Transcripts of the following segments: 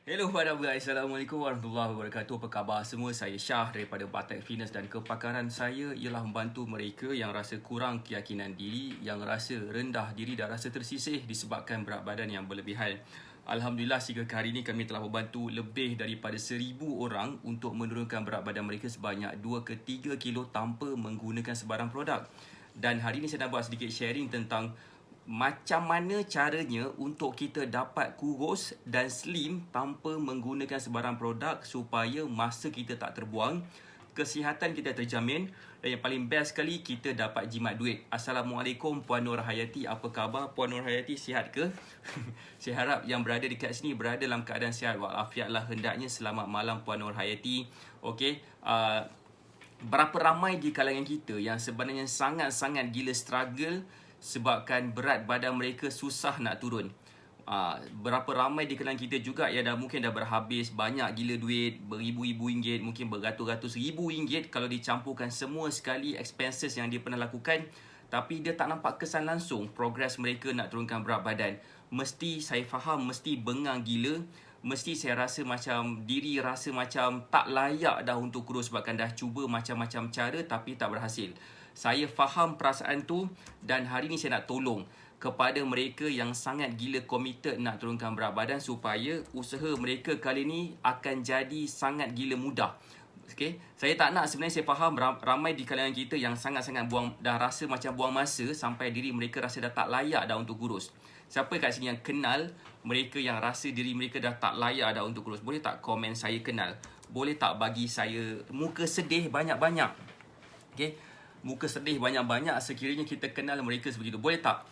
Hello, what up guys? Assalamualaikum warahmatullahi wabarakatuh. Apa khabar semua? Saya Syah daripada Batak Fitness dan kepakaran saya ialah membantu mereka yang rasa kurang keyakinan diri, yang rasa rendah diri dan rasa tersisih disebabkan berat badan yang berlebihan. Alhamdulillah, sehingga ke hari ini kami telah membantu lebih daripada 1,000 orang untuk menurunkan berat badan mereka sebanyak 2 ke 3 kilo tanpa menggunakan sebarang produk. Dan hari ini saya nak buat sedikit sharing tentang macam mana caranya untuk kita dapat kurus dan slim tanpa menggunakan sebarang produk supaya masa kita tak terbuang, kesihatan kita terjamin, dan yang paling best sekali, kita dapat jimat duit. Assalamualaikum Puan Nur Hayati, apa khabar? Puan Nur Hayati sihat ke? Saya harap yang berada dekat sini berada dalam keadaan sihat walafiat lah hendaknya. Selamat malam Puan Nur Hayati. Okey, berapa ramai di kalangan kita yang sebenarnya sangat-sangat gila struggle sebabkan berat badan mereka susah nak turun. Berapa ramai di kalangan kita juga yang mungkin dah berhabis banyak gila duit, beribu-ibu ringgit, mungkin beratus-ratus ribu ringgit kalau dicampurkan semua sekali expenses yang dia pernah lakukan, tapi dia tak nampak kesan langsung progress mereka nak turunkan berat badan. Mesti saya faham, mesti bengang gila, mesti saya rasa macam diri rasa macam tak layak dah untuk kurus sebabkan dah cuba macam-macam cara tapi tak berhasil. Saya faham perasaan tu dan hari ni saya nak tolong kepada mereka yang sangat gila committed nak turunkan berat badan supaya usaha mereka kali ni akan jadi sangat gila mudah. Okay? Saya tak nak, sebenarnya saya faham ramai di kalangan kita yang sangat-sangat dah rasa macam buang masa sampai diri mereka rasa dah tak layak dah untuk kurus. Siapa kat sini yang kenal mereka yang rasa diri mereka dah tak layak dah untuk kurus? Boleh tak komen saya kenal? Boleh tak bagi saya muka sedih banyak-banyak? Okay? Muka sedih banyak-banyak sekiranya kita kenal mereka seperti itu. Boleh tak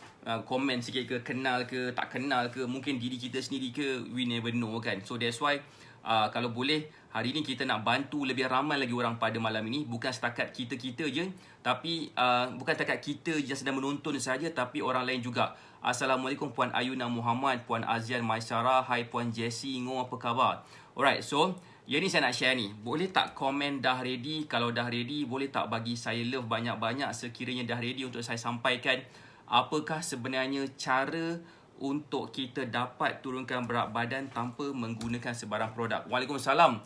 komen sikit ke, kenal ke, tak kenal ke, mungkin diri kita sendiri ke, we never know kan. So that's why kalau boleh hari ni kita nak bantu lebih ramai lagi orang pada malam ini. Bukan setakat kita-kita je, tapi bukan setakat kita yang sedang menonton saja, tapi orang lain juga. Assalamualaikum Puan Ayuna Muhammad, Puan Azian Maisara, hai Puan Jessie Ngo, apa khabar? Alright, so yang ni saya nak share ni. Boleh tak komen dah ready? Kalau dah ready, boleh tak bagi saya love banyak-banyak sekiranya dah ready untuk saya sampaikan apakah sebenarnya cara untuk kita dapat turunkan berat badan tanpa menggunakan sebarang produk. Waalaikumsalam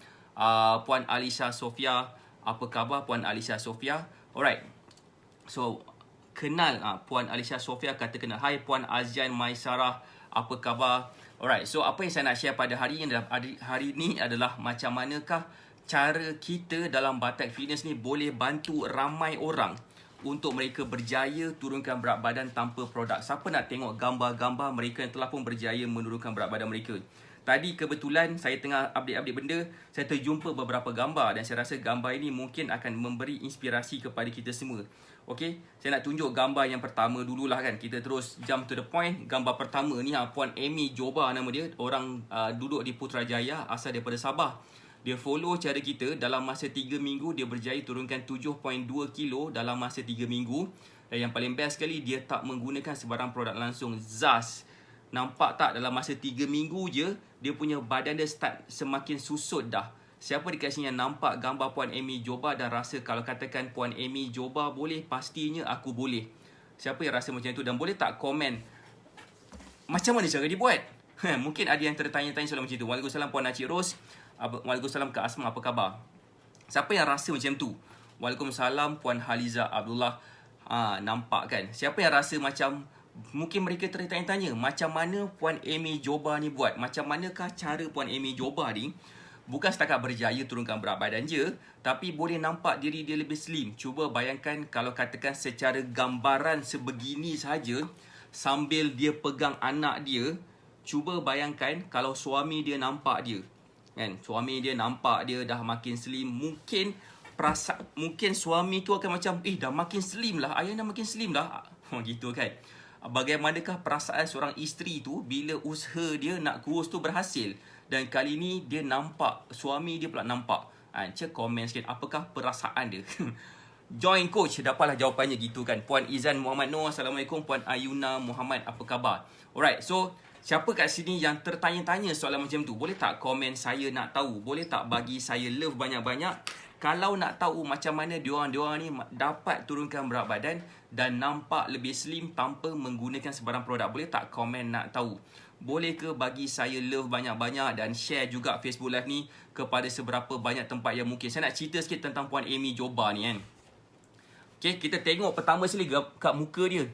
Puan Alisha Sofia, apa khabar Puan Alisha Sofia? Alright, so kenal Puan Alisha Sofia kata kenal. Hai Puan Azian Maisarah, apa khabar? Alright, so apa yang saya nak share pada hari ini adalah macam manakah cara kita dalam Batak Fitness ni boleh bantu ramai orang untuk mereka berjaya turunkan berat badan tanpa produk. Siapa nak tengok gambar-gambar mereka yang telah pun berjaya menurunkan berat badan mereka? Tadi kebetulan saya tengah update-update benda, saya terjumpa beberapa gambar dan saya rasa gambar ini mungkin akan memberi inspirasi kepada kita semua. Okey, saya nak tunjuk gambar yang pertama dululah kan. Kita terus jump to the point. Gambar pertama ni Puan Amy Joba nama dia. Orang duduk di Putrajaya, asal daripada Sabah. Dia follow cara kita. Dalam masa 3 minggu dia berjaya turunkan 7.2 kilo dalam masa 3 minggu. Dan yang paling best sekali, dia tak menggunakan sebarang produk langsung. Zas. Nampak tak dalam masa 3 minggu je dia punya badan dia start semakin susut dah. Siapa dekat sini yang nampak gambar Puan Amy Joba dan rasa kalau katakan Puan Amy Joba boleh, pastinya aku boleh? Siapa yang rasa macam itu? Dan boleh tak komen macam mana cara dibuat? Mungkin ada yang tertanya-tanya soal macam itu. Waalaikumsalam Puan Acik Ros. Waalaikumsalam Kak Asma, apa khabar? Siapa yang rasa macam tu? Waalaikumsalam Puan Haliza Abdullah. Nampak kan? Siapa yang rasa macam mungkin mereka tertanya-tanya macam mana Puan Amy Joba ni buat? Macam manakah cara Puan Amy Joba ni bukan setakat berjaya turunkan berat badan je, tapi boleh nampak diri dia lebih slim. Cuba bayangkan kalau katakan secara gambaran sebegini saja sambil dia pegang anak dia. Cuba bayangkan kalau suami dia nampak dia. Kan? Suami dia nampak dia dah makin slim, mungkin suami tu akan macam, dah makin slim lah, ayah dah makin slim lah. Gitu kan. Bagaimanakah perasaan seorang isteri tu bila usaha dia nak kurus tu berhasil? Dan kali ni dia nampak, suami dia pula nampak. Cek komen sikit, apakah perasaan dia? Join coach, dapatlah jawapannya gitu kan. Puan Izan Muhammad Noor, Assalamualaikum. Puan Ayuna Muhammad, apa khabar? Alright, so siapa kat sini yang tertanya-tanya soalan macam tu? Boleh tak komen saya nak tahu? Boleh tak bagi saya love banyak-banyak? Kalau nak tahu macam mana diorang ni dapat turunkan berat badan dan nampak lebih slim tanpa menggunakan sebarang produk, boleh tak komen nak tahu? boleh ke bagi saya love banyak-banyak dan share juga Facebook Live ni kepada seberapa banyak tempat yang mungkin. Saya nak cerita sikit tentang Puan Amy Joba ni kan. Okay, kita tengok pertama sekali kat muka dia.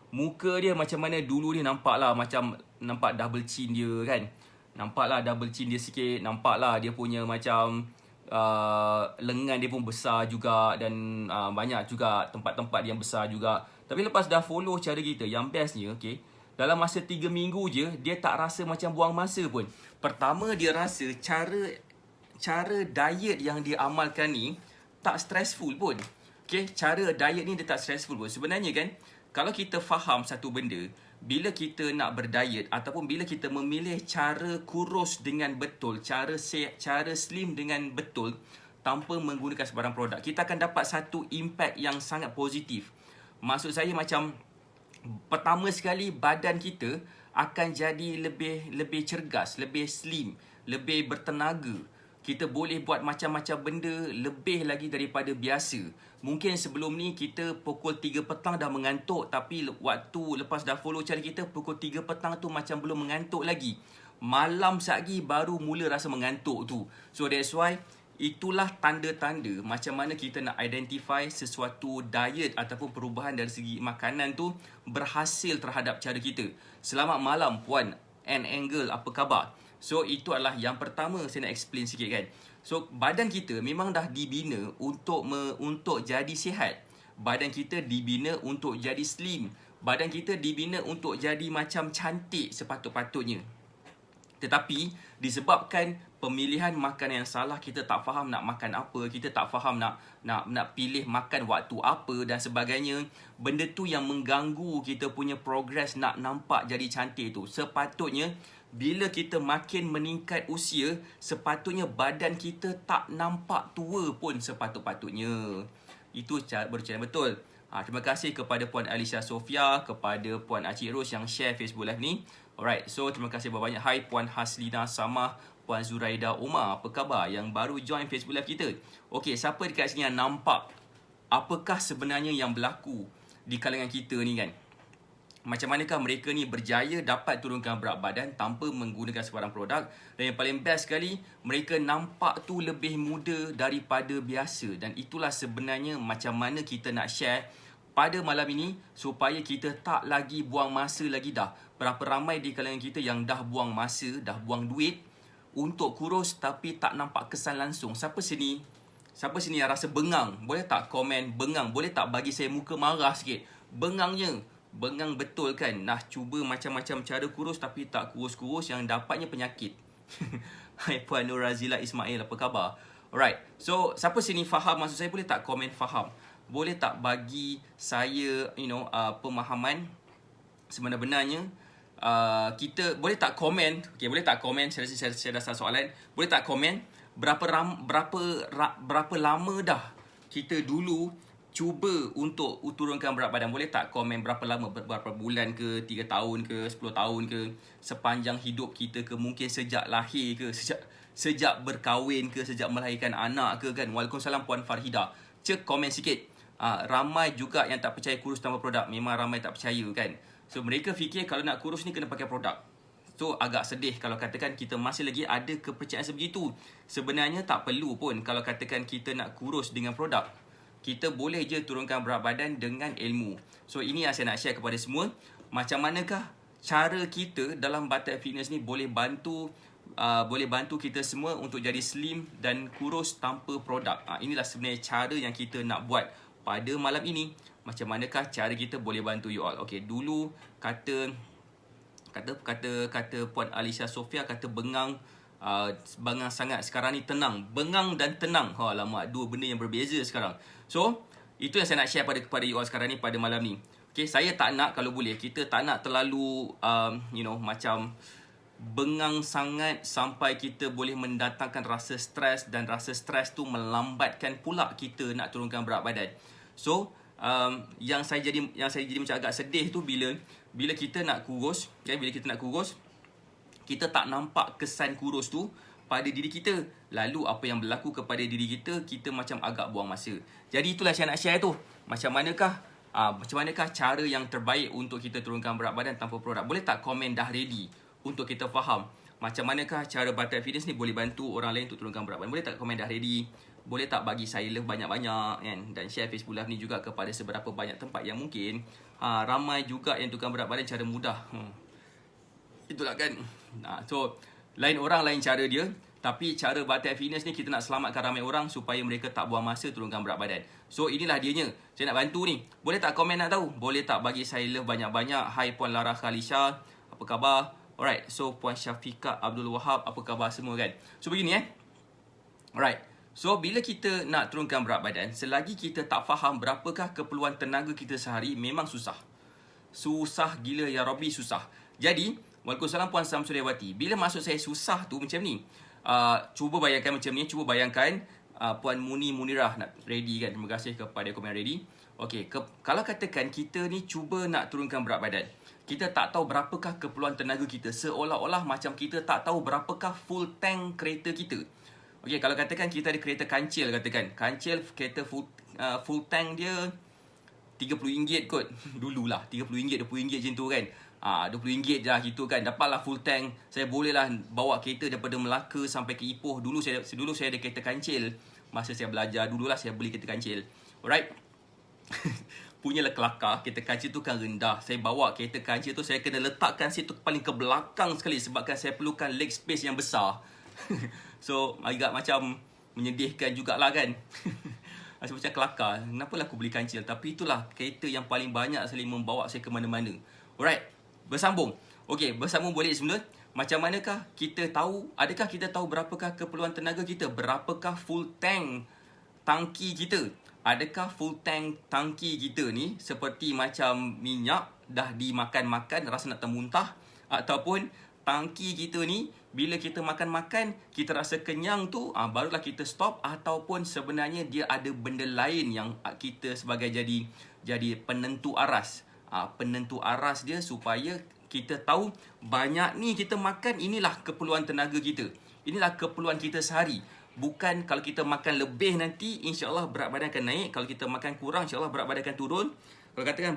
Muka dia macam mana dulu dia nampak lah, macam nampak double chin dia kan. Nampak lah double chin dia sikit. Nampak lah dia punya macam lengan dia pun besar juga. Dan banyak juga tempat-tempat yang besar juga. Tapi lepas dah follow cara kita, yang bestnya okay, dalam masa 3 minggu je, dia tak rasa macam buang masa pun. Pertama dia rasa cara diet yang dia amalkan ni tak stressful pun. Okay, cara diet ni dia tak stressful pun. Sebenarnya kan, kalau kita faham satu benda, bila kita nak berdiet ataupun bila kita memilih cara kurus dengan betul, cara slim dengan betul tanpa menggunakan sebarang produk, kita akan dapat satu impact yang sangat positif. Maksud saya macam pertama sekali badan kita akan jadi lebih cergas, lebih slim, lebih bertenaga. Kita boleh buat macam-macam benda lebih lagi daripada biasa. Mungkin sebelum ni kita pukul 3 petang dah mengantuk, tapi waktu lepas dah follow cara kita, pukul 3 petang tu macam belum mengantuk lagi. Malam satgi baru mula rasa mengantuk tu. So that's why itulah tanda-tanda macam mana kita nak identify sesuatu diet ataupun perubahan dari segi makanan tu berhasil terhadap cara kita. Selamat malam Puan Angle, apa khabar? So itu adalah yang pertama saya nak explain sikit kan. So badan kita memang dah dibina untuk jadi sihat. Badan kita dibina untuk jadi slim. Badan kita dibina untuk jadi macam cantik sepatut-patutnya. Tetapi disebabkan pemilihan makanan yang salah, kita tak faham nak makan apa, kita tak faham nak pilih makan waktu apa dan sebagainya. Benda tu yang mengganggu kita punya progress nak nampak jadi cantik tu. Sepatutnya bila kita makin meningkat usia, sepatutnya badan kita tak nampak tua pun sepatut-patutnya. Itu baru cara betul. Terima kasih kepada Puan Alicia Sofia, kepada Puan Acik Ros yang share Facebook Live ni. Alright, so terima kasih banyak. Hai Puan Haslina Samah, Puan Zuraida Omar, apa khabar yang baru join Facebook Live kita? Okey, siapa dekat sini yang nampak apakah sebenarnya yang berlaku di kalangan kita ni kan? Macam manakah mereka ni berjaya dapat turunkan berat badan tanpa menggunakan sebarang produk. Dan yang paling best sekali, mereka nampak tu lebih muda daripada biasa. Dan itulah sebenarnya macam mana kita nak share pada malam ini supaya kita tak lagi buang masa lagi dah. Berapa ramai di kalangan kita yang dah buang masa, dah buang duit untuk kurus tapi tak nampak kesan langsung. Siapa sini yang rasa bengang? Boleh tak komen bengang? Boleh tak bagi saya muka marah sikit? Bengangnya. Bengang betul kan? Nah, cuba macam-macam cara kurus tapi tak kurus-kurus, yang dapatnya penyakit. Hai Puan Nur Razila Ismail, apa khabar? Alright, so siapa sini faham maksud saya? Boleh tak komen faham? Boleh tak bagi saya pemahaman sebenar-benarnya? Kita boleh tak komen? Okay, boleh tak komen? Saya dah salah soalan. Boleh tak komen berapa lama dah kita dulu cuba untuk turunkan berat badan? Boleh tak komen berapa lama? Berapa bulan ke? 3 tahun ke? 10 tahun ke? Sepanjang hidup kita ke? Mungkin sejak lahir ke? Sejak berkahwin ke? Sejak melahirkan anak ke kan? Waalaikumsalam Puan Farhida. Cek komen sikit. Ramai juga yang tak percaya kurus tanpa produk. Memang ramai tak percaya kan? So mereka fikir kalau nak kurus ni kena pakai produk. So agak sedih kalau katakan kita masih lagi ada kepercayaan sebegitu. Sebenarnya tak perlu pun kalau katakan kita nak kurus dengan produk. Kita boleh je turunkan berat badan dengan ilmu. So ini yang saya nak share kepada semua. Macam manakah cara kita dalam Batak Fitness ni boleh bantu kita semua untuk jadi slim dan kurus tanpa produk. Inilah sebenarnya cara yang kita nak buat pada malam ini. Macam manakah cara kita boleh bantu you all? Okay, dulu kata Puan Alicia Sofia kata bengang sangat. Sekarang ni tenang. Bengang dan tenang. Alamak, dua benda yang berbeza sekarang. So, itu yang saya nak share kepada you all sekarang ni pada malam ni. Okay, saya tak nak, kalau boleh, kita tak nak terlalu macam bengang sangat sampai kita boleh mendatangkan rasa stres, dan rasa stres tu melambatkan pula kita nak turunkan berat badan. So, yang saya jadi macam agak sedih tu bila kita nak kurus, bila kita nak kurus, kita tak nampak kesan kurus tu pada diri kita. Lalu apa yang berlaku kepada diri kita, kita macam agak buang masa. Jadi itulah saya nak share tu. Macam manakah cara yang terbaik untuk kita turunkan berat badan tanpa produk? Boleh tak komen dah ready? untuk kita faham macam manakah cara Butterfly Fitness ni boleh bantu orang lain untuk turunkan berat badan. Boleh tak komen dah ready? Boleh tak bagi saya love banyak-banyak kan? Dan share Facebook Live ni juga kepada seberapa banyak tempat yang mungkin ramai juga yang turunkan berat badan cara mudah. Itulah kan. So lain orang lain cara dia, tapi cara Butterfly Fitness ni kita nak selamatkan ramai orang supaya mereka tak buang masa turunkan berat badan. So inilah dianya. Saya nak bantu ni. Boleh tak komen nak tahu? Boleh tak bagi saya love banyak-banyak? Hai Puan Lara Khalisha, apa khabar? Alright, so Puan Syafiqah Abdul Wahab, apa khabar semua kan? So begini Alright. So, bila kita nak turunkan berat badan, selagi kita tak faham berapakah keperluan tenaga kita sehari, memang susah. Susah gila, ya Rabbi, susah. Jadi, Waalaikumsalam Puan Samsuryawati. Bila maksud saya susah tu macam ni, cuba bayangkan macam ni, cuba bayangkan Puan Muni Munirah nak ready kan. Terima kasih kepada komen ready. Okey, kalau katakan kita ni cuba nak turunkan berat badan, kita tak tahu berapakah keperluan tenaga kita, seolah-olah macam kita tak tahu berapakah full tank kereta kita. Okey, kalau katakan kita ada kereta kancil, katakan kancil kereta full tank dia RM30 kot. Dululah RM30, RM20 macam tu kan. RM20 je lah gitu kan. Dapatlah full tank. Saya bolehlah bawa kereta daripada Melaka sampai ke Ipoh. Dulu saya ada kereta kancil. Masa saya belajar dululah saya beli kereta kancil. Alright. Punyalah kelakar, kereta kancil tu kan rendah. Saya bawa kereta kancil tu, saya kena letakkan situ paling ke belakang sekali sebabkan saya perlukan leg space yang besar. So agak macam menyedihkan jugalah kan. Macam kelakar. Kenapalah aku beli kancil? Tapi itulah kereta yang paling banyak sekali membawa saya ke mana-mana. Alright, bersambung. Okey, bersambung balik semula. Macam manakah kita tahu, adakah kita tahu berapakah keperluan tenaga kita? Berapakah full tank tangki kita? Adakah full tank tangki kita ni seperti macam minyak dah dimakan-makan rasa nak termuntah, ataupun tangki kita ni bila kita makan-makan kita rasa kenyang tu barulah kita stop, ataupun sebenarnya dia ada benda lain yang kita sebagai jadi penentu aras. Penentu aras dia supaya kita tahu banyak ni kita makan, inilah keperluan tenaga kita. Inilah keperluan kita sehari. Bukan kalau kita makan lebih nanti insya-Allah berat badan akan naik, kalau kita makan kurang insya-Allah berat badan akan turun. Kalau katakan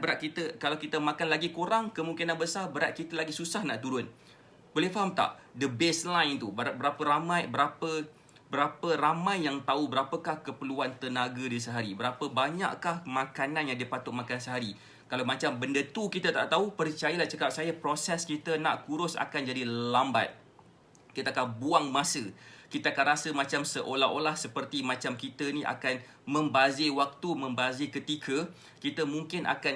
kalau kita makan lagi kurang, kemungkinan besar berat kita lagi susah nak turun. Boleh faham tak? The baseline tu, berapa ramai yang tahu berapakah keperluan tenaga dia sehari? Berapa banyakkah makanan yang dia patut makan sehari? Kalau macam benda tu kita tak tahu, percayalah cakap saya, proses kita nak kurus akan jadi lambat. Kita akan buang masa. Kita akan rasa macam seolah-olah seperti macam kita ni akan membazir waktu, membazir ketika. Kita mungkin akan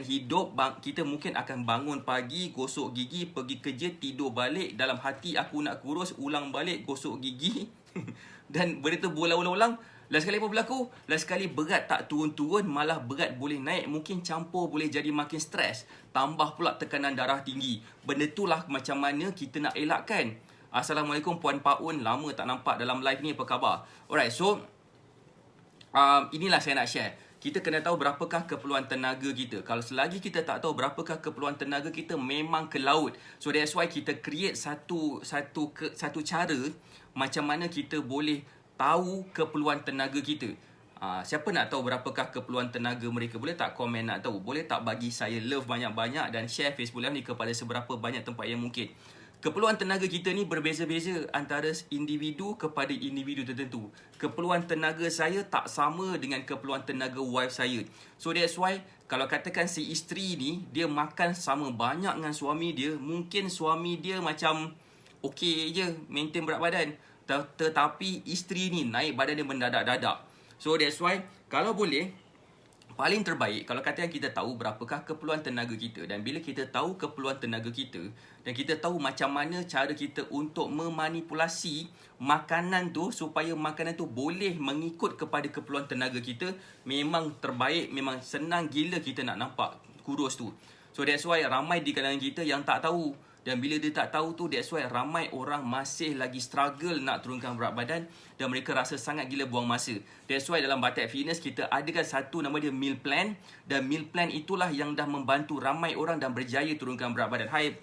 kita mungkin akan bangun pagi, gosok gigi, pergi kerja, tidur balik. Dalam hati aku nak kurus, ulang balik, gosok gigi. Dan benda tu berulang-ulang. Last sekali apa berlaku? Last sekali berat tak turun-turun, malah berat boleh naik. Mungkin campur boleh jadi makin stres. Tambah pula tekanan darah tinggi. Benda itulah macam mana kita nak elakkan. Assalamualaikum Puan Paun, lama tak nampak dalam live ni, apa khabar? Alright, so inilah saya nak share. Kita kena tahu berapakah keperluan tenaga kita. Kalau selagi kita tak tahu berapakah keperluan tenaga kita, memang ke laut. So that's why kita create satu cara macam mana kita boleh tahu keperluan tenaga kita. Siapa nak tahu berapakah keperluan tenaga mereka? Boleh tak komen nak tahu? Boleh tak bagi saya love banyak-banyak dan share Facebook Live ni kepada seberapa banyak tempat yang mungkin. Keperluan tenaga kita ni berbeza-beza antara individu kepada individu tertentu. Keperluan tenaga saya tak sama dengan keperluan tenaga wife saya. So that's why kalau katakan si isteri ni dia makan sama banyak dengan suami dia, mungkin suami dia macam okey je maintain berat badan, tetapi isteri ni naik badan dia mendadak-dadak. So that's why kalau boleh, paling terbaik kalau katakan kita tahu berapakah keperluan tenaga kita, dan bila kita tahu keperluan tenaga kita dan kita tahu macam mana cara kita untuk memanipulasi makanan tu supaya makanan tu boleh mengikut kepada keperluan tenaga kita, memang terbaik, memang senang gila kita nak nampak kurus tu. So that's why ramai di kalangan kita yang tak tahu. Dan bila dia tak tahu tu, that's why ramai orang masih lagi struggle nak turunkan berat badan dan mereka rasa sangat gila buang masa. That's why dalam Butterfly Fitness kita adakan satu nama dia meal plan, dan meal plan itulah yang dah membantu ramai orang dan berjaya turunkan berat badan. Hai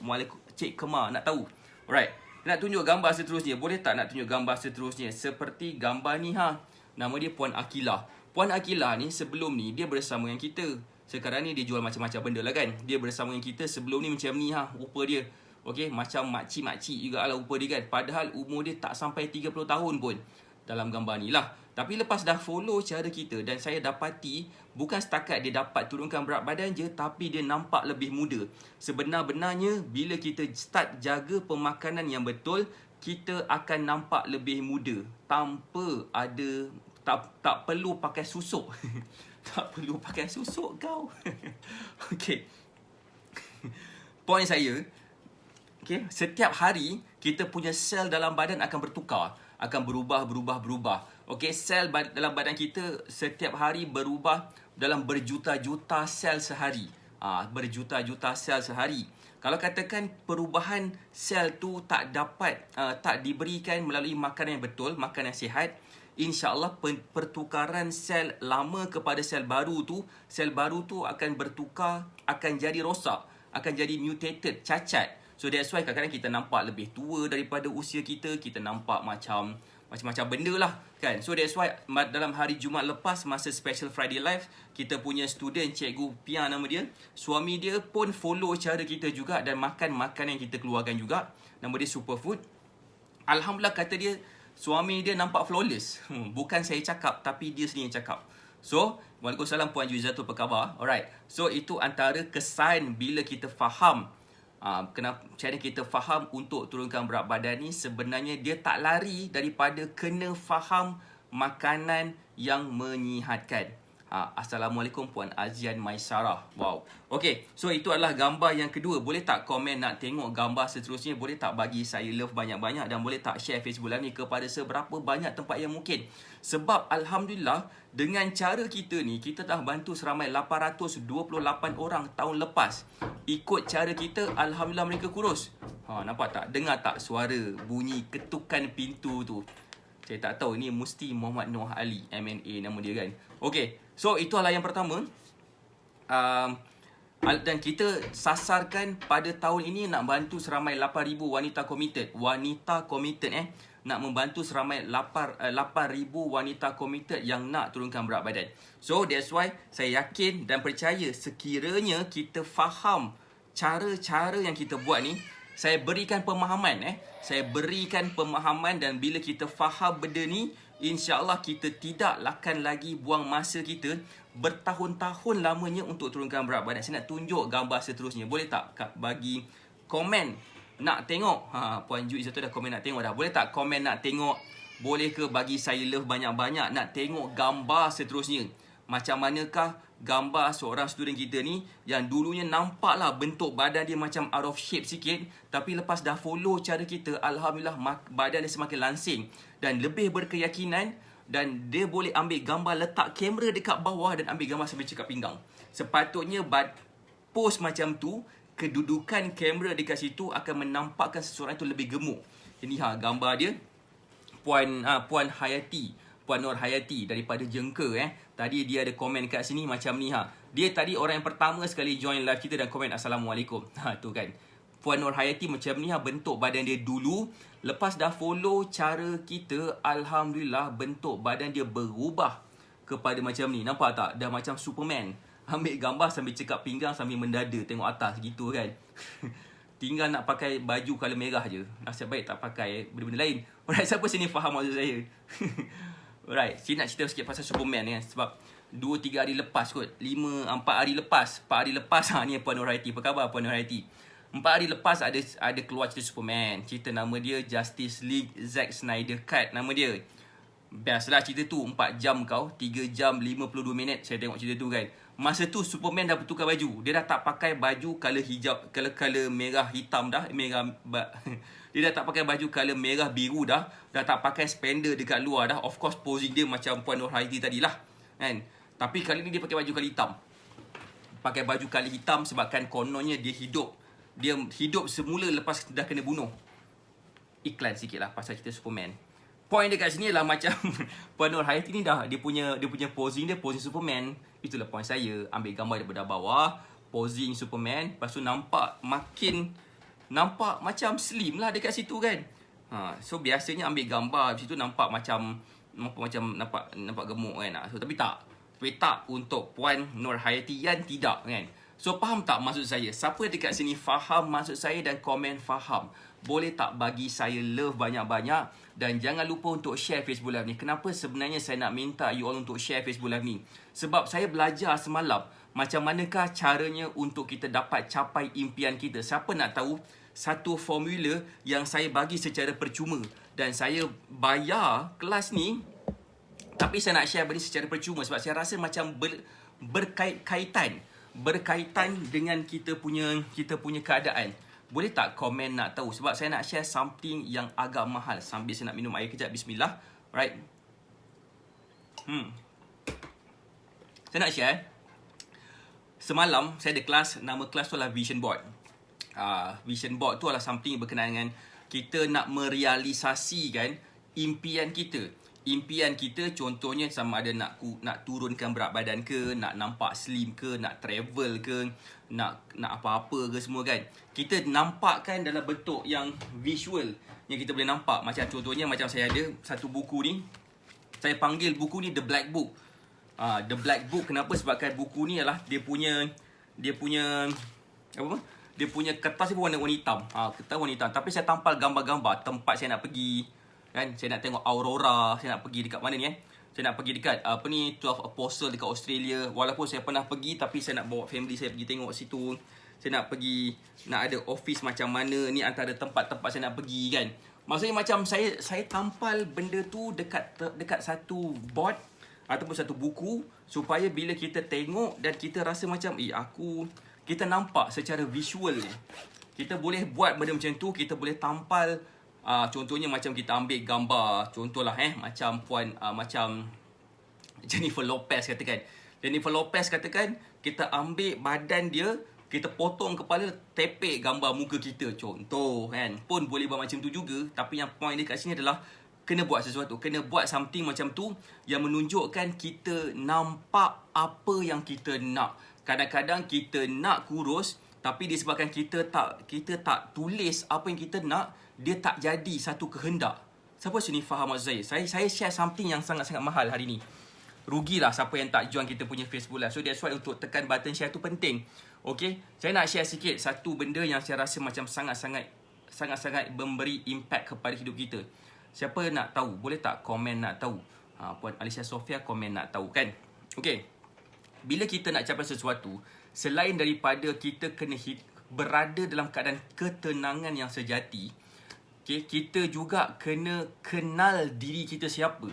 Cik Kemar, nak tahu? Alright, nak tunjuk gambar seterusnya. Boleh tak nak tunjuk gambar seterusnya? Seperti gambar ni Nama dia Puan Akilah. Puan Akilah ni sebelum ni dia bersama dengan kita. Sekarang ni dia jual macam-macam benda lah kan. Dia bersama dengan kita sebelum ni macam ni rupa dia. Okey, macam makcik-makcik jugalah rupa dia kan. Padahal umur dia tak sampai 30 tahun pun dalam gambar ni lah. Tapi lepas dah follow cara kita dan saya dapati bukan setakat dia dapat turunkan berat badan je, tapi dia nampak lebih muda. Sebenar-benarnya bila kita start jaga pemakanan yang betul, kita akan nampak lebih muda tanpa ada tak perlu pakai susuk. Tak perlu pakai susuk kau. Okey. Point saya, okay, setiap hari kita punya sel dalam badan akan bertukar, akan berubah. Okey, sel dalam badan kita setiap hari berubah dalam berjuta-juta sel sehari. Berjuta-juta sel sehari. Kalau katakan perubahan sel tu tak diberikan melalui makanan yang betul, makanan yang sihat, insya-Allah pertukaran sel lama kepada sel baru tu akan bertukar, akan jadi rosak, akan jadi mutated, cacat. So that's why kadang-kadang kita nampak lebih tua daripada usia kita, kita nampak macam-macam benda lah kan. So that's why dalam hari Jumaat lepas masa Special Friday Live, kita punya student Cikgu Pia nama dia, suami dia pun follow cara kita juga dan makan makanan yang kita keluarkan juga. Nama dia Superfood. Alhamdulillah kata dia, suami dia nampak flawless. Bukan saya cakap, tapi dia sendiri yang cakap. So, Waalaikumsalam Puan Juizatul, apa khabar? Alright. So, itu antara kesan bila kita faham kenapa cara kita faham untuk turunkan berat badan ni, sebenarnya dia tak lari daripada kena faham makanan yang menyihatkan. Assalamualaikum Puan Azian Maisarah. Wow. Okay, so itu adalah gambar yang kedua. Boleh tak komen nak tengok gambar seterusnya? Boleh tak bagi saya love banyak-banyak? Dan boleh tak share Facebook Live ni kepada seberapa banyak tempat yang mungkin? Sebab Alhamdulillah, dengan cara kita ni, kita dah bantu seramai 828 orang tahun lepas. Ikut cara kita, Alhamdulillah mereka kurus. Nampak tak? Dengar tak suara bunyi ketukan pintu tu? Saya tak tahu, ni mesti Muhammad Noor Ali, MNA nama dia kan. Okay, so itu adalah yang pertama. Dan kita sasarkan pada tahun ini nak bantu seramai 8,000 wanita committed. Nak membantu seramai 8,000 wanita committed yang nak turunkan berat badan. So that's why saya yakin dan percaya sekiranya kita faham cara-cara yang kita buat ni, saya berikan pemahaman dan bila kita faham benda ni, insya-Allah kita tidak akan lagi buang masa kita bertahun-tahun lamanya untuk turunkan berat badan. Saya nak tunjuk gambar seterusnya. Boleh tak bagi komen nak tengok? Puan Ju Izzatu dah komen nak tengok dah. Boleh tak komen nak tengok? Boleh ke bagi saya love banyak-banyak nak tengok gambar seterusnya? Macam manakah gambar seorang student kita ni yang dulunya nampaklah bentuk badan dia macam out of shape sikit, tapi lepas dah follow cara kita, Alhamdulillah badan dia semakin langsing dan lebih berkeyakinan, dan dia boleh ambil gambar, letak kamera dekat bawah dan ambil gambar sambil cekap pinggang. Sepatutnya pose macam tu, kedudukan kamera dekat situ akan menampakkan seseorang itu lebih gemuk. Ini gambar dia, Puan Hayati, Puan Nur Hayati daripada Jengka. Tadi dia ada komen kat sini macam ni. Dia tadi orang yang pertama sekali join live kita dan komen Assalamualaikum. Tu kan. Puan Nur Hayati macam ni bentuk badan dia dulu. Lepas dah follow cara kita, Alhamdulillah bentuk badan dia berubah kepada macam ni. Nampak tak? Dah macam Superman. Ambil gambar sambil cekap pinggang sambil mendada tengok atas gitu kan. Tinggal nak pakai baju colour merah je. Nasib baik tak pakai benda-benda lain. Alright, siapa sini faham maksud saya? Alright, saya nak cerita sikit pasal Superman kan. Sebab 2-3 hari lepas kot, 4 hari lepas ni Puan Nur Hayati. Apa khabar Puan Nur Hayati? 4 hari lepas ada keluar cerita Superman. Cerita nama dia Justice League Zack Snyder Cut nama dia. Biasalah cerita tu 4 jam 3 jam 52 minit saya tengok cerita tu kan. Masa tu Superman dah bertukar baju. Dia dah tak pakai baju colour hijab, colour merah hitam dah. Dia dah tak pakai baju colour merah biru dah. Dah tak pakai spender dekat luar dah. Of course posing dia macam Puan Nur Hayati tadilah kan. Tapi kali ni dia pakai baju colour hitam. Pakai baju colour hitam sebabkan kononnya dia hidup. Dia hidup semula lepas dah kena bunuh. Iklan sikit lah pasal cerita Superman. Point dekat sini lah macam Puan Nur Hayati ni dah dia punya posing Superman. Itulah point saya. Ambil gambar daripada bawah, posing Superman, lepas tu nampak macam slim lah dekat situ kan. So biasanya ambil gambar situ nampak macam nampak gemuk kan. So tapi tak untuk Puan Nur Hayati yang tidak kan. So faham tak maksud saya? Siapa dekat sini faham maksud saya dan komen faham? Boleh tak bagi saya love banyak-banyak? Dan jangan lupa untuk share Facebook Live ni. Kenapa sebenarnya saya nak minta you all untuk share Facebook Live ni? Sebab saya belajar semalam macam manakah caranya untuk kita dapat capai impian kita. Siapa nak tahu satu formula yang saya bagi secara percuma? Dan saya bayar kelas ni, tapi saya nak share benda secara percuma sebab saya rasa macam berkaitan dengan kita punya keadaan. Boleh tak komen nak tahu? Sebab saya nak share something yang agak mahal. Sambil saya nak minum air kejap. Bismillah. Right. Saya nak share. Semalam saya ada kelas. Nama kelas tu adalah Vision Board. Vision Board tu adalah something berkenaan dengan kita nak merealisasikan impian kita. Impian kita contohnya sama ada nak turunkan berat badan ke, nak nampak slim ke, nak travel ke, nak apa-apa ke semua kan. Kita nampakkan dalam bentuk yang visual yang kita boleh nampak. Macam contohnya macam saya ada satu buku ni. Saya panggil buku ni The Black Book. The Black Book kenapa? Sebabkan buku ni adalah dia punya kertas ni pun warna hitam. Kertas warna hitam. Tapi saya tampal gambar-gambar tempat saya nak pergi. Kan, saya nak tengok aurora, saya nak pergi dekat mana ni Saya nak pergi dekat 12 Apostle dekat Australia. Walaupun saya pernah pergi, tapi saya nak bawa family saya pergi tengok situ. Saya nak pergi, nak ada office macam mana. Ni antara tempat-tempat saya nak pergi kan. Maksudnya macam saya tampal benda tu dekat satu board ataupun satu buku, supaya bila kita tengok dan kita rasa macam kita nampak secara visual ni. Kita boleh buat benda macam tu, kita boleh tampal. Contohnya macam kita ambil gambar, contohlah macam macam Jennifer Lopez katakan. Jennifer Lopez katakan kita ambil badan dia, kita potong kepala, tepek gambar muka kita, contoh kan. Pun boleh buat macam tu juga, tapi yang point dia kat sini adalah kena buat sesuatu, kena buat something macam tu yang menunjukkan kita nampak apa yang kita nak. Kadang-kadang kita nak kurus, tapi disebabkan kita tak tulis apa yang kita nak, dia tak jadi satu kehendak. Siapa sini faham maksud saya? Saya share something yang sangat-sangat mahal hari ni. Rugilah siapa yang tak join kita punya Facebook Live. So that's why untuk tekan button share tu penting. Okay, saya nak share sikit satu benda yang saya rasa macam sangat-sangat memberi impact kepada hidup kita. Siapa nak tahu? Boleh tak komen nak tahu? Puan Alicia Sofia komen nak tahu kan? Okay, bila kita nak capai sesuatu, selain daripada kita kena berada dalam keadaan ketenangan yang sejati, okay, kita juga kena kenal diri kita siapa.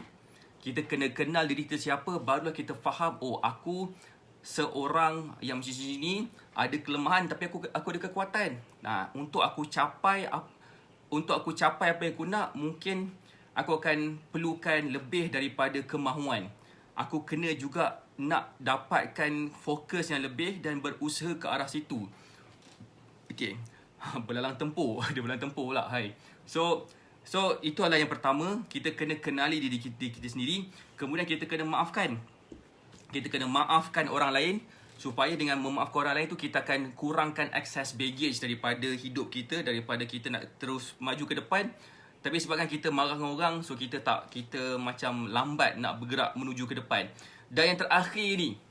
Kita kena kenal diri kita siapa, barulah kita faham, aku seorang yang macam ni, ada kelemahan tapi aku ada kekuatan. Untuk aku capai apa yang aku nak, mungkin aku akan perlukan lebih daripada kemahuan. Aku kena juga nak dapatkan fokus yang lebih dan berusaha ke arah situ. Okay, belalang tempur. Ada belalang tempur pula. Hai. So itu adalah yang pertama. Kita kena kenali diri kita sendiri. Kemudian kita kena maafkan. Kita kena maafkan orang lain, supaya dengan memaafkan orang lain tu kita akan kurangkan excess baggage daripada hidup kita, daripada kita nak terus maju ke depan. Tapi sebabkan kita marah dengan orang, so kita macam lambat nak bergerak menuju ke depan. Dan yang terakhir ni,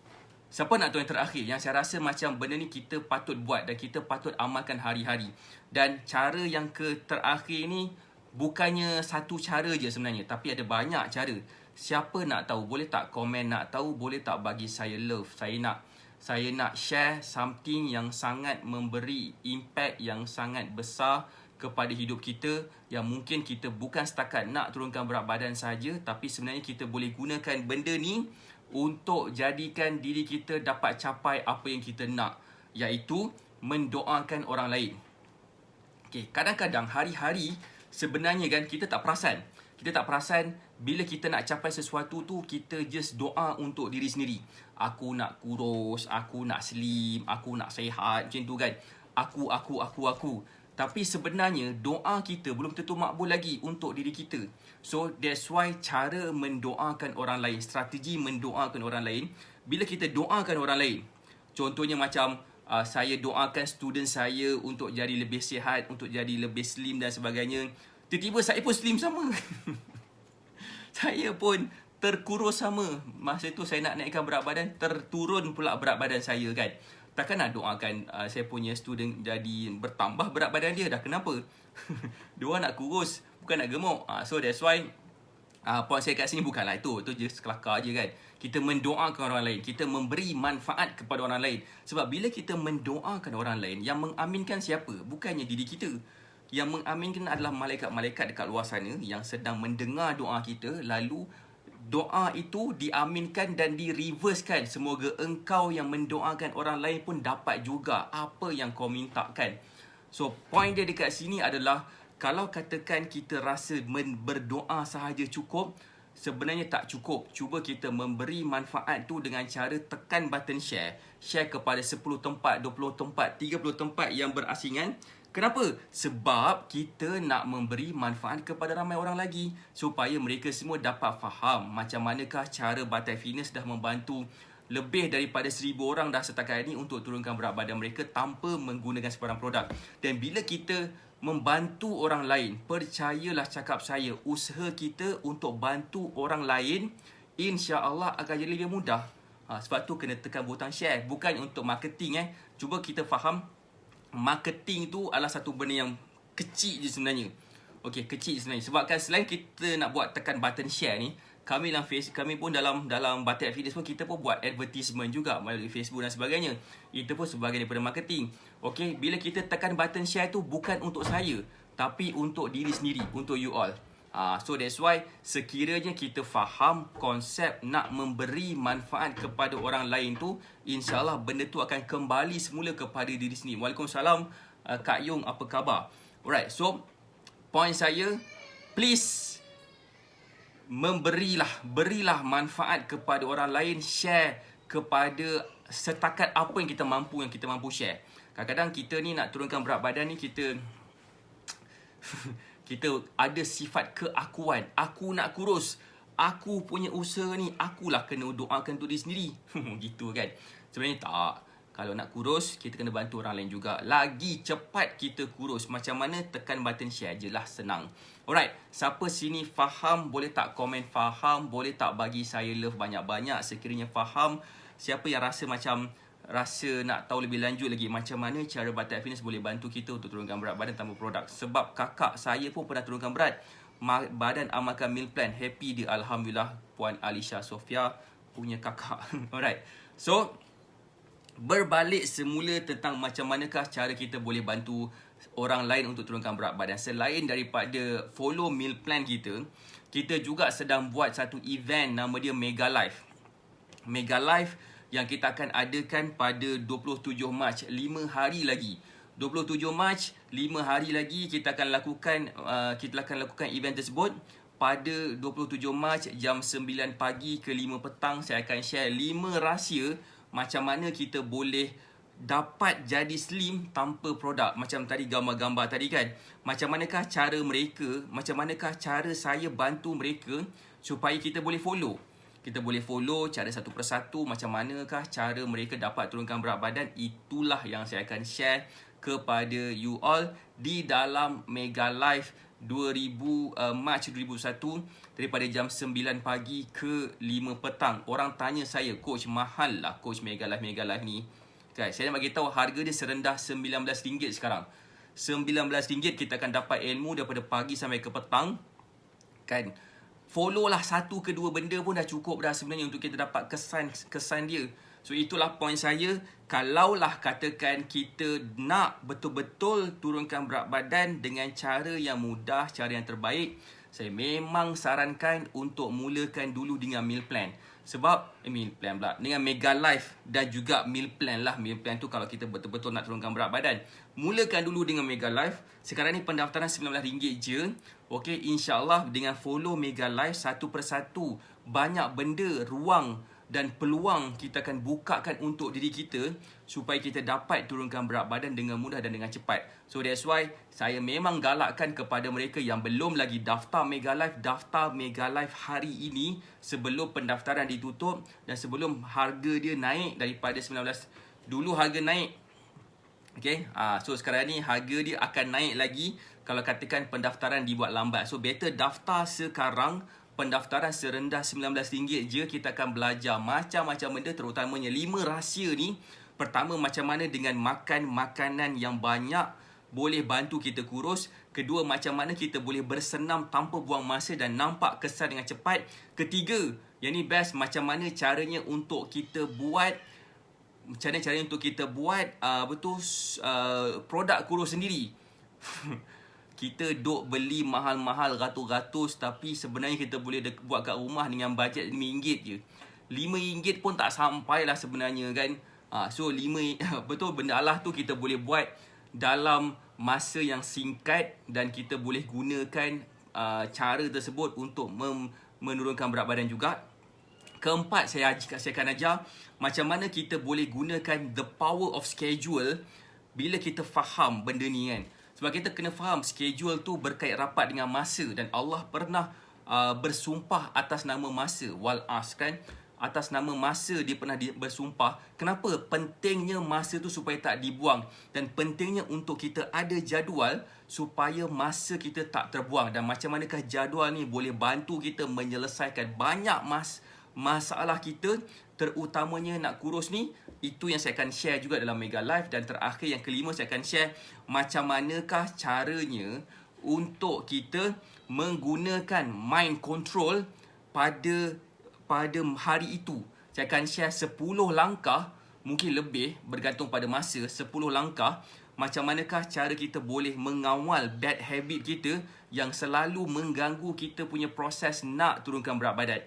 siapa nak tahu yang terakhir? Yang saya rasa macam benda ni kita patut buat dan kita patut amalkan hari-hari. Dan cara yang terakhir ni bukannya satu cara je sebenarnya, tapi ada banyak cara. Siapa nak tahu? Boleh tak komen nak tahu? Boleh tak bagi saya love? Saya nak share something yang sangat memberi impact yang sangat besar kepada hidup kita, yang mungkin kita bukan setakat nak turunkan berat badan saja, tapi sebenarnya kita boleh gunakan benda ni untuk jadikan diri kita dapat capai apa yang kita nak, iaitu mendoakan orang lain. Okay, kadang-kadang hari-hari sebenarnya kan kita tak perasan. Kita tak perasan bila kita nak capai sesuatu tu, kita just doa untuk diri sendiri. Aku nak kurus, aku nak slim, aku nak sihat, macam tu kan. Aku. Tapi sebenarnya doa kita belum tentu makbul lagi untuk diri kita. So that's why cara mendoakan orang lain, strategi mendoakan orang lain, bila kita doakan orang lain, contohnya macam saya doakan student saya untuk jadi lebih sihat, untuk jadi lebih slim dan sebagainya. Tiba-tiba saya pun slim sama. Saya pun terkurus sama. Masa tu saya nak naikkan berat badan, terturun pula berat badan saya kan. takkan nak doakan saya punya student jadi bertambah berat badan dia dah. Kenapa? Diorang nak kurus, bukan nak gemuk. So that's why point saya kat sini bukanlah itu just kelakar je kan. Kita mendoakan orang lain, kita memberi manfaat kepada orang lain. Sebab bila kita mendoakan orang lain, yang mengaminkan siapa? Bukannya diri kita. Yang mengaminkan adalah malaikat-malaikat dekat luar sana yang sedang mendengar doa kita, lalu doa itu diaminkan dan direversekan. Semoga engkau yang mendoakan orang lain pun dapat juga apa yang kau mintakan. So point dia dekat sini adalah, kalau katakan kita rasa berdoa sahaja cukup, sebenarnya tak cukup. Cuba kita memberi manfaat tu dengan cara tekan button share. Share kepada 10 tempat, 20 tempat, 30 tempat yang berasingan. Kenapa? Sebab kita nak memberi manfaat kepada ramai orang lagi, supaya mereka semua dapat faham macam manakah cara Batai Fitness dah membantu lebih daripada 1,000 orang dah setakat ini untuk turunkan berat badan mereka tanpa menggunakan sebarang produk. Dan bila kita membantu orang lain, percayalah cakap saya, usaha kita untuk bantu orang lain insya-Allah akan jadi lebih mudah. Sebab tu kena tekan butang share. Bukan untuk marketing. Cuba kita faham, marketing tu adalah satu benda yang kecil je sebenarnya. Okey, kecil sebenarnya. Sebabkan selain kita nak buat tekan button share ni, kami pun dalam Batai Fitness pun kita pun buat advertisement juga melalui Facebook dan sebagainya. Itu pun sebagai daripada marketing. Okey, bila kita tekan button share tu bukan untuk saya, tapi untuk diri sendiri, untuk you all. So that's why sekiranya kita faham konsep nak memberi manfaat kepada orang lain tu, insya-Allah benda tu akan kembali semula kepada diri sendiri. Waalaikumsalam Kak Yung, apa khabar? Alright, so point saya, please berilah manfaat kepada orang lain, share kepada setakat apa yang kita mampu share. Kadang-kadang kita ni nak turunkan berat badan ni, kita ada sifat keakuan. Aku nak kurus, aku punya usaha ni, akulah kena doakan untuk diri sendiri. Gitu kan. Sebenarnya tak. Kalau nak kurus, kita kena bantu orang lain juga. Lagi cepat kita kurus, macam mana? Tekan button share je lah, senang. Alright, siapa sini faham, boleh tak komen faham, boleh tak bagi saya love banyak-banyak sekiranya faham. Siapa yang rasa nak tahu lebih lanjut lagi macam mana cara Batai Fitness boleh bantu kita untuk turunkan berat badan tanpa produk. Sebab kakak saya pun pernah turunkan berat, badan amalkan meal plan, happy dia, alhamdulillah. Puan Alisha Sofia punya kakak. Alright, so berbalik semula tentang macam manakah cara kita boleh bantu orang lain untuk turunkan berat badan. Selain daripada follow meal plan kita juga sedang buat satu event nama dia Mega Life. Mega Life yang kita akan adakan pada 27 Mac, 5 hari lagi. 27 Mac, 5 hari lagi kita akan lakukan event tersebut. Pada 27 Mac jam 9 pagi ke 5 petang saya akan share 5 rahsia macam mana kita boleh dapat jadi slim tanpa produk. Macam tadi gambar-gambar tadi kan. Macam manakah cara mereka, macam manakah cara saya bantu mereka supaya kita boleh follow. Kita boleh follow cara satu persatu, macam manakah cara mereka dapat turunkan berat badan. Itulah yang saya akan share kepada you all di dalam Mega Live Mac 2001 daripada jam 9 pagi ke 5 petang. Orang tanya saya, coach mahal lah coach Mega Live ni. Okay, saya nak bagi tahu harga dia serendah RM19 sekarang. RM19 kita akan dapat ilmu daripada pagi sampai ke petang. Kan? Follow lah satu ke dua benda pun dah cukup dah sebenarnya untuk kita dapat kesan dia. So itulah point saya. Kalaulah katakan kita nak betul-betul turunkan berat badan dengan cara yang mudah, cara yang terbaik, saya memang sarankan untuk mulakan dulu dengan meal plan. Sebab meal plan pula dengan Mega Life dan juga meal plan lah. Meal plan tu kalau kita betul-betul nak turunkan berat badan, mulakan dulu dengan Mega Life. Sekarang ni pendaftaran RM19 je. Okey, insya-Allah dengan follow Mega Life satu persatu, banyak benda, ruang dan peluang kita akan bukakan untuk diri kita supaya kita dapat turunkan berat badan dengan mudah dan dengan cepat. So that's why saya memang galakkan kepada mereka yang belum lagi daftar Mega Life, daftar Mega Life hari ini sebelum pendaftaran ditutup dan sebelum harga dia naik daripada 19. Dulu harga naik. Okay, so sekarang ni harga dia akan naik lagi kalau katakan pendaftaran dibuat lambat. So better daftar sekarang. Pendaftaran serendah RM19 je. Kita akan belajar macam-macam benda, terutamanya 5 rahsia ni Pertama, macam mana dengan makan makanan yang banyak boleh bantu kita kurus. Kedua, macam mana kita boleh bersenam tanpa buang masa dan nampak kesan dengan cepat. Ketiga, yang ni best, macam mana caranya untuk kita buat produk kurus sendiri. Kita duk beli mahal-mahal ratus-ratus, tapi sebenarnya kita boleh buat kat rumah dengan bajet RM5 je. RM5 pun tak sampai lah sebenarnya kan. So benda Allah tu kita boleh buat dalam masa yang singkat, dan kita boleh gunakan cara tersebut untuk menurunkan berat badan juga. Keempat, saya akan ajar macam mana kita boleh gunakan the power of schedule bila kita faham benda ni kan. Sebab kita kena faham schedule tu berkait rapat dengan masa, dan Allah pernah bersumpah atas nama masa. Wal asr kan, atas nama masa dia pernah bersumpah. Kenapa? Pentingnya masa tu supaya tak dibuang, dan pentingnya untuk kita ada jadual supaya masa kita tak terbuang. Dan macam manakah jadual ni boleh bantu kita menyelesaikan banyak masalah kita, terutamanya nak kurus ni. Itu yang saya akan share juga dalam Mega Live. Dan terakhir, yang kelima, saya akan share macam manakah caranya untuk kita menggunakan mind control pada hari itu. Saya akan share 10 langkah, mungkin lebih bergantung pada masa, 10 langkah macam manakah cara kita boleh mengawal bad habit kita yang selalu mengganggu kita punya proses nak turunkan berat badan.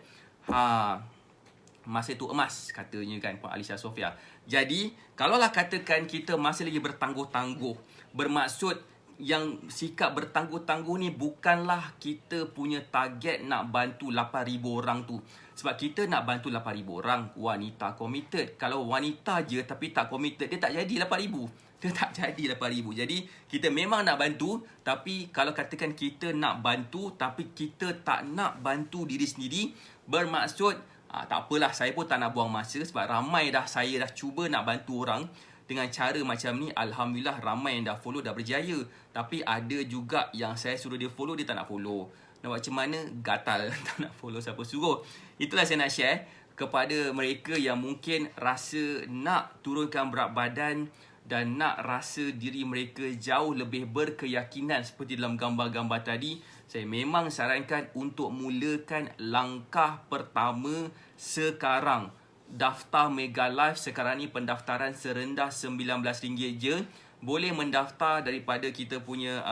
Masa tu emas, katanya kan Puan Alisha Sofia. Jadi, kalaulah katakan kita masih lagi bertangguh-tangguh, bermaksud yang sikap bertangguh-tangguh ni bukanlah kita punya target nak bantu 8,000 orang tu. Sebab kita nak bantu 8,000 orang, wanita committed. Kalau wanita je tapi tak committed, dia tak jadi 8,000. Dia tak jadi 8,000. Jadi, kita memang nak bantu, tapi kalau katakan kita nak bantu tapi kita tak nak bantu diri sendiri, bermaksud tak apalah, saya pun tak nak buang masa. Sebab ramai saya dah cuba nak bantu orang dengan cara macam ni. Alhamdulillah ramai yang dah follow, dah berjaya. Tapi ada juga yang saya suruh dia follow, dia tak nak follow. Nak buat macam mana? Gatal. Tak nak follow siapa suruh. Itulah saya nak share kepada mereka yang mungkin rasa nak turunkan berat badan dan nak rasa diri mereka jauh lebih berkeyakinan seperti dalam gambar-gambar tadi. Saya memang sarankan untuk mulakan langkah pertama sekarang. Daftar Mega Live sekarang ni pendaftaran serendah RM19 je. Boleh mendaftar daripada kita punya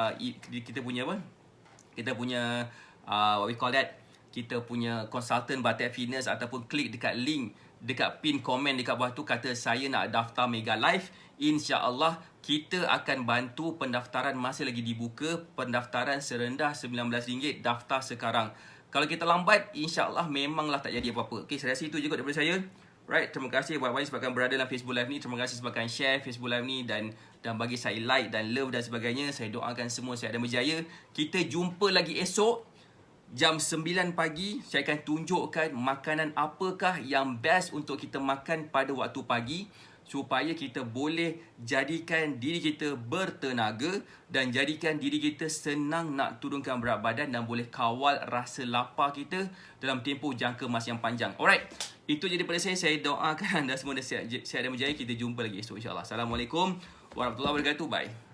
what we call that, kita punya consultant Batik Fitness, ataupun klik dekat link dekat pin komen dekat bawah tu, kata saya nak daftar Mega Live. InsyaAllah kita akan bantu pendaftaran masih lagi dibuka. Pendaftaran serendah RM19. Daftar sekarang. Kalau kita lambat, insyaAllah memanglah tak jadi apa-apa. Okay, saya rasa itu juga daripada saya. Right, terima kasih banyak-banyak sebabkan berada dalam Facebook Live ni. Terima kasih sebabkan share Facebook Live ni dan bagi saya like dan love dan sebagainya. Saya doakan semua sihat dan berjaya. Kita jumpa lagi esok jam 9 pagi. Saya akan tunjukkan makanan apakah yang best untuk kita makan pada waktu pagi, supaya kita boleh jadikan diri kita bertenaga dan jadikan diri kita senang nak turunkan berat badan dan boleh kawal rasa lapar kita dalam tempoh jangka masa yang panjang. Alright, itu je daripada saya. Saya doakan anda semua sihat dan berjaya. Kita jumpa lagi esok insyaAllah. Assalamualaikum warahmatullahi wabarakatuh. Bye.